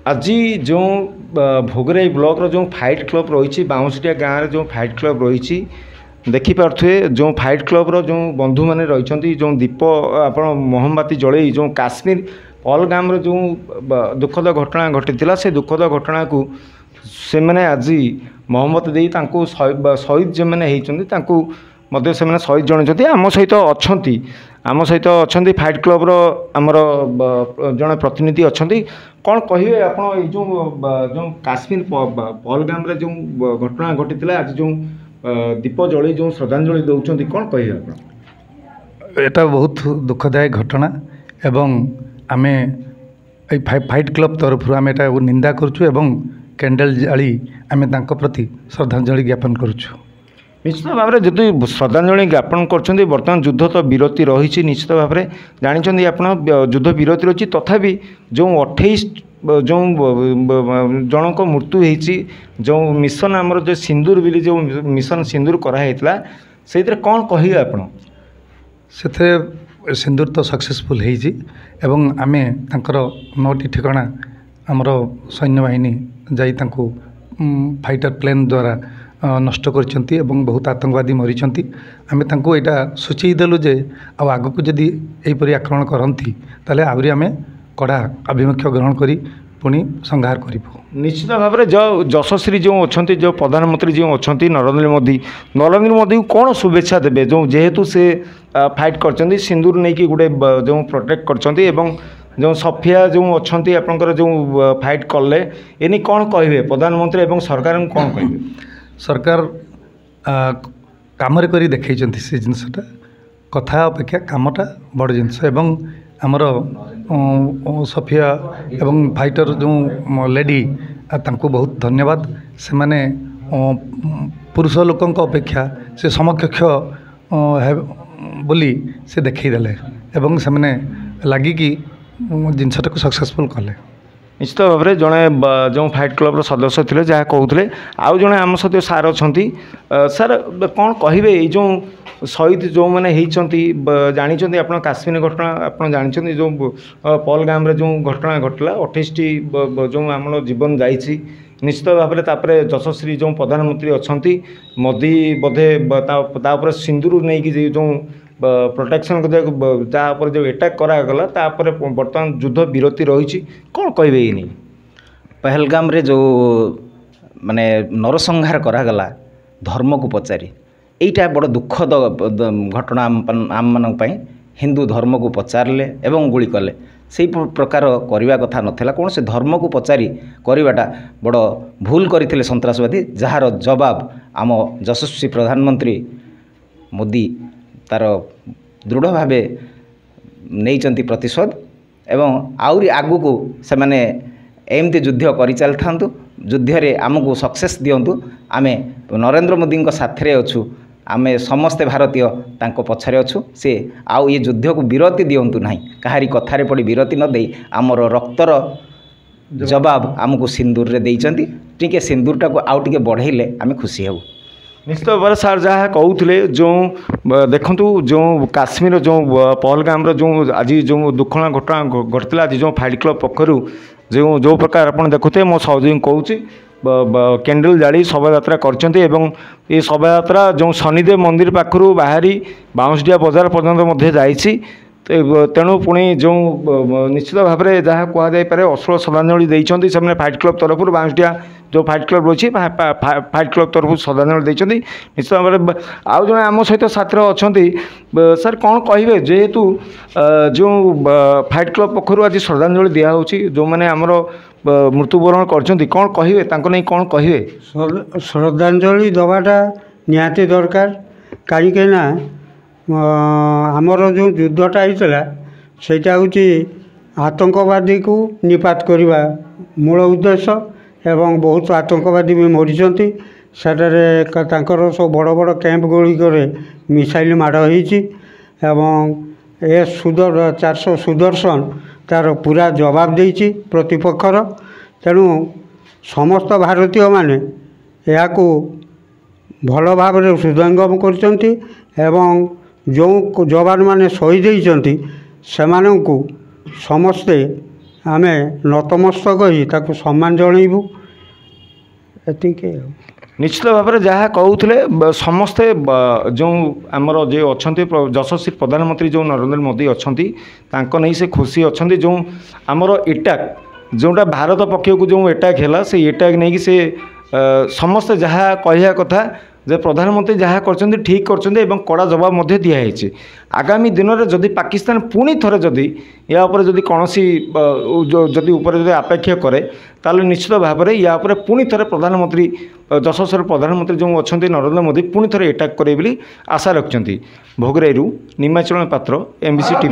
आज जो भोगराई ब्लॉक रो जो फाइट क्लब रही बाउंसटिया गाँव में जो फाइट क्लब रही देखिपे जो फाइट क्लब रो जो बंधु मैंने रही जो दीप आप मोहम्मती जलई जो काश्मीर पहलगाम रो जो दुखद घटना घटी से दुखद घटना को से मैंने आज मोहम्मत दे शहीद जो मैंने होती से शहीद जन आम सहित अच्छा आम सहित अच्छा फाइट क्लब रो आमर जड़े प्रतिनिधि अच्छा कौन कहे आप जो काश्मीर पहलगाम जो घटना घटी आज जो दीप जलई जो श्रद्धांजलि दौरान कौन कहे आप एटा बहुत दुखदायक घटना एवं आमे फाइट क्लब तरफ आम एटा निंदा करुछु एवं कैंडल जाली आमे तांको प्रति श्रद्धांजलि ज्ञापन करुछु। निश्चित भाव में जो श्रद्धांजलि ज्ञापन कर बर्तमान युद्ध तो विरति रही निश्चित भाव में जानते आप युद्ध विरति रही तथापि जो 28 जो जनक मृत्यु होती जो मिशन आमर जो सिंदूर बिली जो मिशन सिंदूर कराइला से कौन कहे आप से सिंदूर तो सक्सेसफुल एवं आमे तांकर 9टी ठिकाना आमर सैन्य बाहिनी जाई तांको फाइटर प्लेन द्वारा नष्ट करछंती एवं बहुत आतंकवादी मरीचंती आमे तांको एटा सूचीदेलु जे आग को जदि एहिपरि आक्रमण करती ताले आहुरी आमे कड़ा आभिमुख्य ग्रहण करी पुणी संहार करिबो। निश्चित भाव में जो यशस्वी जो अच्छा जो प्रधानमंत्री जो अच्छा नरेंद्र मोदी को कौन शुभेच्छा देवे जो जेहेतु से फाइट कर सिंदूर नहीं कि गोटे जो प्रोटेक्ट कर जो सफिया जो अच्छा आपंकर जो फाइट कले एनी कौन कहे प्रधानमंत्री एवं सरकार कौन कहे सरकार काम करी देखई से जिनसटा कथा अपेक्षा कामटा बड़ जिनस एवं आमर सफिया एवं फाइटर जो लेडी तांको बहुत धन्यवाद से माने पुरुष लोकों अपेक्षा से समकक्ष बोली से देखईदेले एवं से माने लगिकी जिनसटा को सक्सेसफुल कले। निश्चित भाव में जड़े जो फाइट क्लब सदस्य थे जहाँ कहते आउ जड़े आम सहित सार अच्छा सार कौन कहे जो शहीद जो मैंने जानते आप काश्मीर घटना आप जानते जो पहलगाम जो घटना घटला 28टी जो आम जीवन जाइए निश्चित भाव में यशस्वी जो प्रधानमंत्री अच्छा मोदी बोधे सिंदूर नहीं कि जो प्रोटेक्शन तापर जो अटैक करागला तापर बर्तमान युद्ध विरति रही कौन कहे नहीं पहलगाम रे जो माने नरसंहार करागला धर्म को पचारि एटा बड़ दुखद घटना आम मान हिंदू धर्म को पचारे एवं गुली कले से प्रकार करने कथा नाला कौन से धर्म को पचारि करवाटा बड़ भूल करते सन्त्रासवादी जार जवाब आम यशस्वी प्रधानमंत्री मोदी तार दृढ़ भाव नहीं प्रतिशोध एवं आउरी आगु को से माने एमती युद्ध कर चल था युद्ध रे आमको सक्सेस दिंतु आमे नरेंद्र मोदी साथ अच्छु आमे समस्ते भारतीय तांको पछरे अच्छु से आउ ये युद्ध को विरति दिंतु ना कहारी कथारे पड़ी विरति न दे आमर रक्तर जवाब आमको सिंदूर रे देइचंती टिके सिंदूरटा को आउ टिके बढ़ेले आमे खुशी हेबु। निश्चित भाव में सार जहाँ कहते जो देखु जो काश्मीर जो पहलगाम जो आज जो दुखना घटना घटला आज जो फाइट क्लब पक्षर जो प्रकार आप देखुए मो सहयोगी कहूँ कैंडल जाली शोभा यात्रा कर शोभा यात्रा जो शनिदेव मंदिर पाखु बाहरी बाउंसडिया बजार पर्यंत जाइए तेणु पुणी जो निश्चित भाव में जहाँ कहुपे अश्लील श्रद्धांजलि देते से फाइट क्लब तरफ बाउंसडिया जो फाइट क्लब रही फाइट क्लब तरफ श्रद्धांजलि देते निश्चित भाव में आउ जड़े आम सहित साथी अच्छा सर कौन कहे जेहेतु जो फाइट क्लब पक्षर आज श्रद्धांजलि दिखाई जो मैंने आमर मृत्युवरण कर कौन कहे नहीं कौन कहे श्रद्धांजलि दवाटा निहाती दरकार कहीं आमर जो युद्धटा होता सेटा हूँ आतंकवादी को निपात करने मूल उद्देश्य एवं बहुत आतंकवादी भी मरीचंती सेटारे सब बड़ बड़ कैंप गुड़िक मिसाइल माड़ होती एवं ए 400 सुदर्शन तार पूरा जवाब देती प्रतिपक्षर तेणु समस्त भारतीय माने या भल भाव हृदयंगम कर जो जवान माने शहीद होती से समस्ते ଆମେ ନତମସ୍ତକ ହୋଇ ତାକୁ ସମ୍ମାନ ଜଣାଇବୁ ଏତିକି ଆଉ। ନିଶ୍ଚିତ ଭାବରେ ଯାହା କହୁଥିଲେ ସମସ୍ତେ ଯେଉଁ ଆମର ଯେ ଅଛନ୍ତି ଯଶସ୍ୱୀ ପ୍ରଧାନମନ୍ତ୍ରୀ ଯେଉଁ ନରେନ୍ଦ୍ର ମୋଦି ଅଛନ୍ତି ତାଙ୍କ ନେଇ ସେ ଖୁସି ଅଛନ୍ତି। ଯେଉଁ ଆମର ଏଟାକ୍ ଯେଉଁଟା ଭାରତ ପକ୍ଷକୁ ଯେଉଁ ଏଟାକ୍ ହେଲା ସେ ଏଟାକ୍ ନେଇକି ସେ ସମସ୍ତେ ଯାହା କହିବା କଥା ଯେ ପ୍ରଧାନମନ୍ତ୍ରୀ ଯାହା କରିଛନ୍ତି ଠିକ୍ କରିଛନ୍ତି ଏବଂ କଡ଼ା ଜବାବ ମଧ୍ୟ ଦିଆହେଇଛି। ଆଗାମୀ ଦିନରେ ଯଦି ପାକିସ୍ତାନ ପୁଣି ଥରେ ଯଦି ୟା ଉପରେ ଯଦି କୌଣସି ଯଦି ଉପରେ ଯଦି ଆପେକ୍ଷ କରେ ତାହେଲେ ନିଶ୍ଚିତ ଭାବରେ ୟା ଉପରେ ପୁଣି ଥରେ ପ୍ରଧାନମନ୍ତ୍ରୀ ଯଶସ୍ୱୀ ପ୍ରଧାନମନ୍ତ୍ରୀ ଯେଉଁ ଅଛନ୍ତି ନରେନ୍ଦ୍ର ମୋଦି ପୁଣି ଥରେ ଏଟାକ୍ କରିବେ ବୋଲି ଆଶା ରଖିଛନ୍ତି। ଭୋଗରାଇରୁ ନିମାଚରଣ ପାତ୍ର, MBC TV।